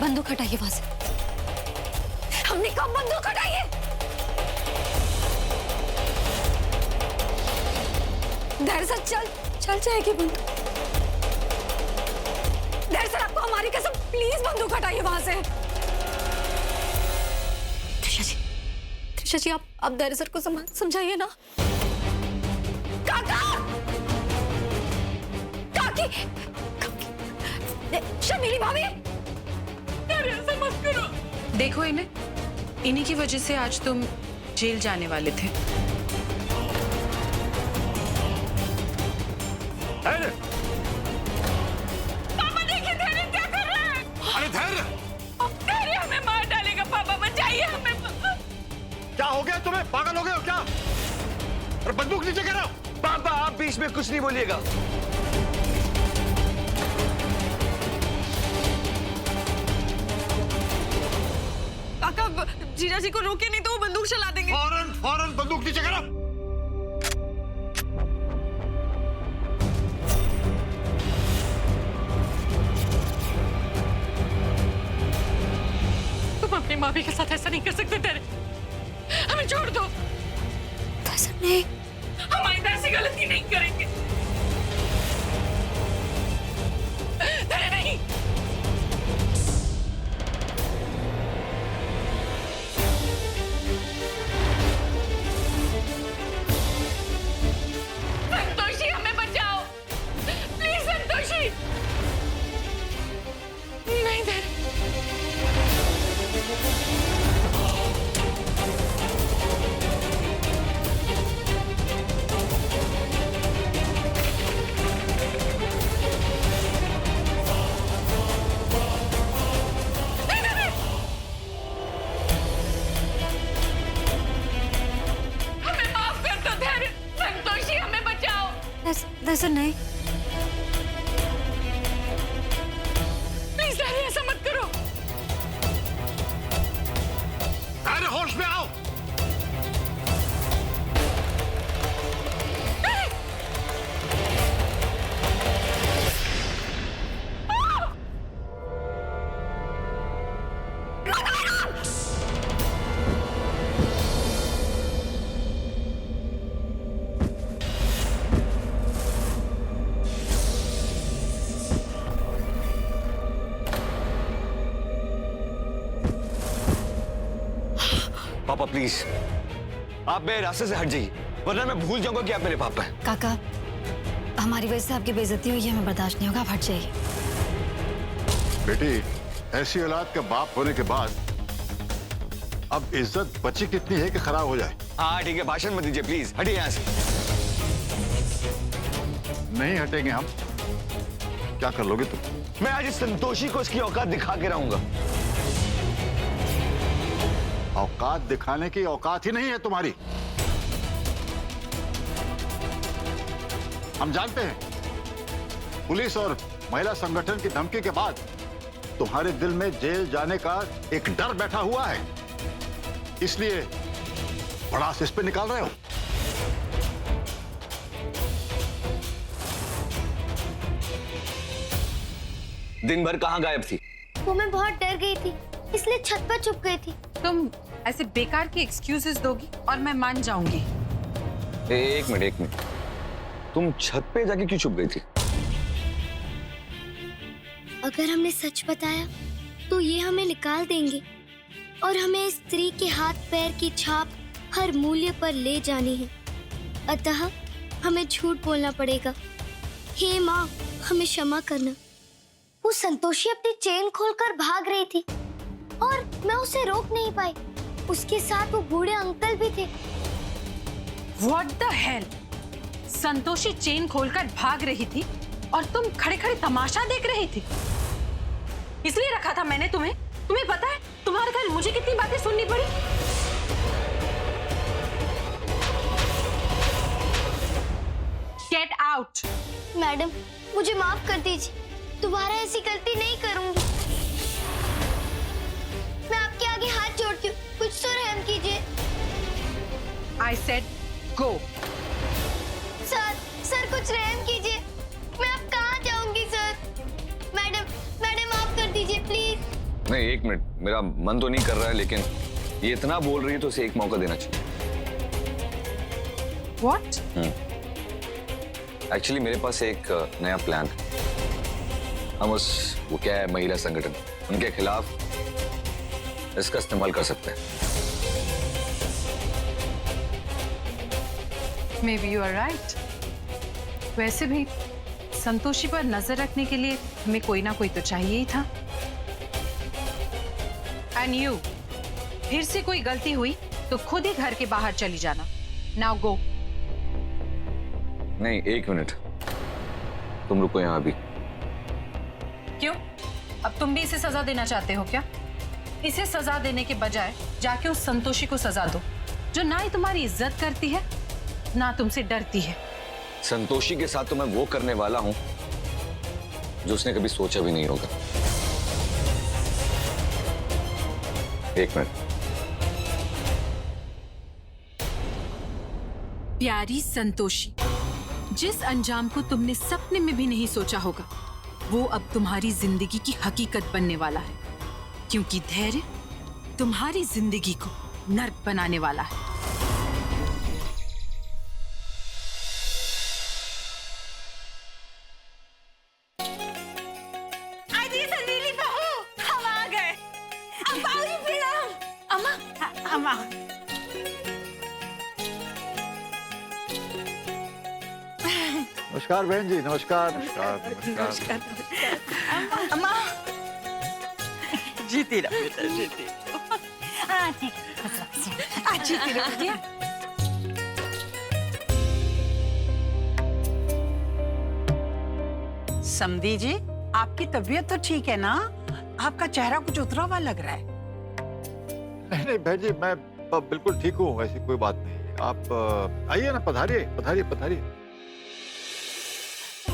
बंदूक हटाइए वहां से। हमने कहा बंदूक हटाइए। धैर्य सर चल जाएगी बंदूक। धैर्य सर आपको हमारी कसम, प्लीज बंदूक हटाइए वहां से। त्रिशा जी आप धैर्य सर को समझाइए ना। काका! काकी! शर्मिली भाभी! ऐसा मत करो। देखो इन्हीं की वजह से आज तुम जेल जाने वाले थे। पापा देखिए धैर्य क्या कर रहा है। अरे धैर्य! धैर्य हमें मार डालेगा। पापा बचाइए हमें। क्या हो गया तुम्हें? पागल हो गए हो क्या? और बंदूक नीचे गिराओ। पापा आप बीच में कुछ नहीं बोलिएगा। काका जीजा जी को रोके नहीं तो वो बंदूक चला देंगे। फौरन बंदूक नीचे गिराओ। तुम अपनी मामी के साथ ऐसा नहीं कर सकते। तेरे हमें छोड़ दो। ऐसा नहीं, हम आइंदा ऐसी गलती नहीं करेंगे। तेरे नहीं। संतोषी हमें बचाओ प्लीज। संतोषी नहीं। तेरे हमें माफ कर दो। धैर्य संतोषी हमें बचाओ ऐसा नहीं। प्लीज। धैर्य ऐसा मत करो। धैर्य होश में आओ। पापा प्लीज आप मेरे रास्ते से हट जाइए, वरना मैं भूल जाऊंगा कि आप मेरे पापा हैं। काका हमारी वजह से आपकी बेइज्जती हुई है, हमें बर्दाश्त नहीं होगा, आप हट जाइए। बेटी ऐसी औलाद के बाप होने के बाद अब इज्जत बची कितनी है कि खराब हो जाए। हाँ ठीक है, भाषण मत दीजिए प्लीज, हटिए यहाँ से। नहीं हटेंगे हम। क्या कर लोगे तुम? मैं आज इस संतोषी को इसकी औकात दिखा के रहूंगा। औकात दिखाने की औकात ही नहीं है तुम्हारी। हम जानते हैं पुलिस और महिला संगठन की धमकी के बाद तुम्हारे दिल में जेल जाने का एक डर बैठा हुआ है, इसलिए भड़ास इस पे निकाल रहे हो। दिन भर कहाँ गायब थी? वो मैं बहुत डर गई थी, इसलिए छत पर छुप गई थी। तुम ऐसे बेकार की एक्सक्यूजेस दोगी और मैं मान जाऊंगी। एक मिनट, तुम छत पे जाके क्यों छुप गई थी? अगर हमने सच बताया तो ये हमें निकाल देंगे और हमें इस स्त्री के हाथ पैर की छाप हर मूल्य पर ले जानी है। अतः हमें झूठ बोलना पड़ेगा। हे माँ, हमें क्षमा करना। वो संतोषी अपनी चेन खोलकर भाग रही थी और मैं उसे रोक नहीं पाई। उसके साथ वो बूढ़े अंकल भी थे। What the hell? Santoshi chain खोलकर भाग रही थी और तुम खड़े खड़े तमाशा देख रही थी। इसलिए रखा था मैंने तुम्हें। तुम्हें पता है तुम्हारे घर मुझे कितनी बातें सुननी पड़ी। Get out! मैडम, मुझे माफ कर दीजिए। दोबारा ऐसी गलती नहीं करूंगी। मैं आपके आगे हाथ जोड़ती हूँ, कुछ तो रहम कीजिए। I said go. सर कुछ रहम कीजिए। मैं अब कहाँ जाऊंगी सर? मैडम माफ कर दीजिए प्लीज। नहीं, एक मिनट, मेरा मन तो नहीं कर रहा है, लेकिन ये इतना बोल रही है तो उसे एक मौका देना चाहिए। What? एक्चुअली मेरे पास एक नया प्लान है। हम वो क्या है, महिला संगठन, उनके खिलाफ इसका इस्तेमाल कर सकते हैं। Maybe you are right. वैसे भी संतोषी पर नजर रखने के लिए हमें कोई ना कोई तो चाहिए ही था। And you, फिर से कोई गलती हुई तो खुद ही घर के बाहर चली जाना। Now go. नहीं, एक मिनट, तुम रुको यहाँ अभी। क्यों? अब तुम भी इसे सजा देना चाहते हो क्या? इसे सजा देने के बजाय जाके उस संतोषी को सजा दो, जो ना ही तुम्हारी इज्जत करती है ना तुमसे डरती है। संतोषी के साथ तो मैं वो करने वाला हूं जो उसने कभी सोचा भी नहीं होगा। एक मिनट। प्यारी संतोषी, जिस अंजाम को तुमने सपने में भी नहीं सोचा होगा, वो अब तुम्हारी जिंदगी की हकीकत बनने वाला है, क्योंकि धैर्य तुम्हारी जिंदगी को नर्क बनाने वाला है। नमस्कार बहन जी, नमस्कार। नमस्कार। अम्मा जीती रहो बेटा, जीती जीती रहो बेटा। समधी जी, आपकी तबीयत तो ठीक है ना? आपका चेहरा कुछ उतरा हुआ लग रहा है। नहीं बहन जी, मैं बिल्कुल ठीक हूँ, ऐसी कोई बात नहीं। आप आइए ना, पधारिए पधारिए पधारिए।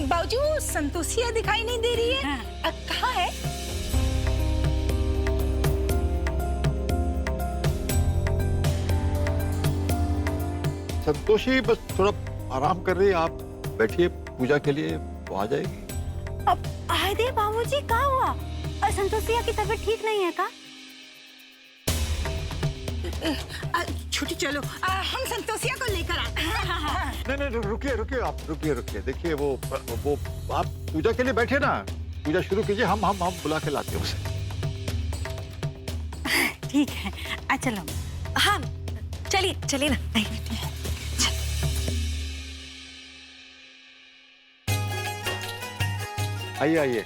बाबूजी, वो संतोषिया दिखाई नहीं दे रही है। कहाँ है? संतोषी बस थोड़ा आराम कर रही है, आप बैठिए, पूजा के लिए वो आ जाएगी। अब आए दे बाबूजी, क्या हुआ? संतोषिया की तबीयत ठीक नहीं है का? छुट्टी चलो, हम संतोषिया को लेकर आते हैं। नहीं, रुकिए आप, रुकिए। देखिए वो आप पूजा के लिए बैठे ना, पूजा शुरू कीजिए, हम बुला के लाते हैं उसे। ठीक है, चलो। हाँ, चलिए ना। आइए।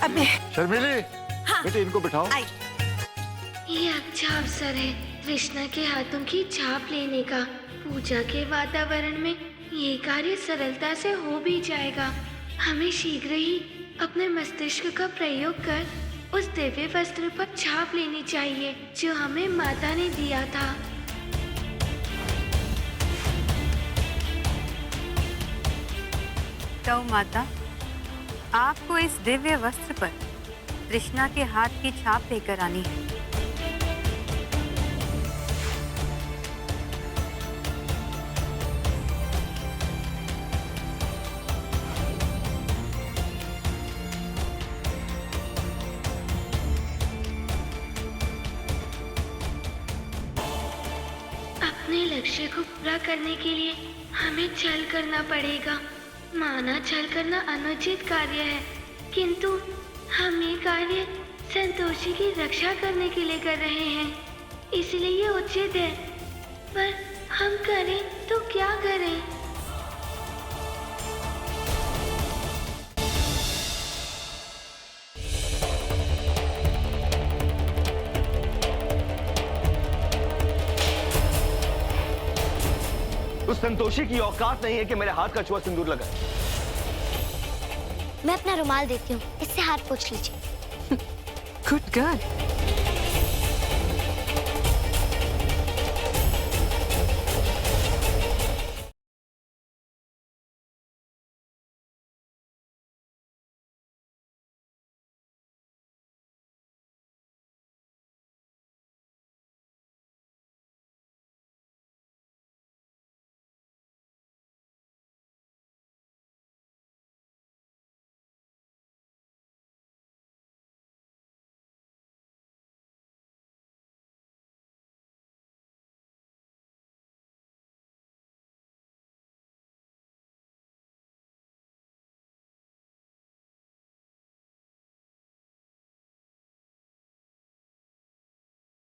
अबे शर्मिली, बेटे इनको बिठाओ। ये अच्छा अवसर है कृष्णा के हाथों की छाप लेने का। पूजा के वातावरण में ये कार्य सरलता से हो भी जाएगा। हमें शीघ्र ही अपने मस्तिष्क का प्रयोग कर उस दिव्य वस्त्र पर छाप लेनी चाहिए जो हमें माता ने दिया था। तो माता, आपको इस दिव्य वस्त्र पर कृष्णा के हाथ की छाप लेकर आनी है। अपने लक्ष्य को पूरा करने के लिए हमें छल करना पड़ेगा। माना छल करना अनुचित कार्य है, किंतु हम ये कार्य संतोषी की रक्षा करने के लिए कर रहे हैं, इसलिए ये उचित है। पर हम करें तो क्या करें? उस संतोषी की औकात नहीं है कि मेरे हाथ का छुआ सिंदूर लगा। मैं अपना रुमाल देती हूँ, इससे हाथ पोंछ लीजिए। Good girl.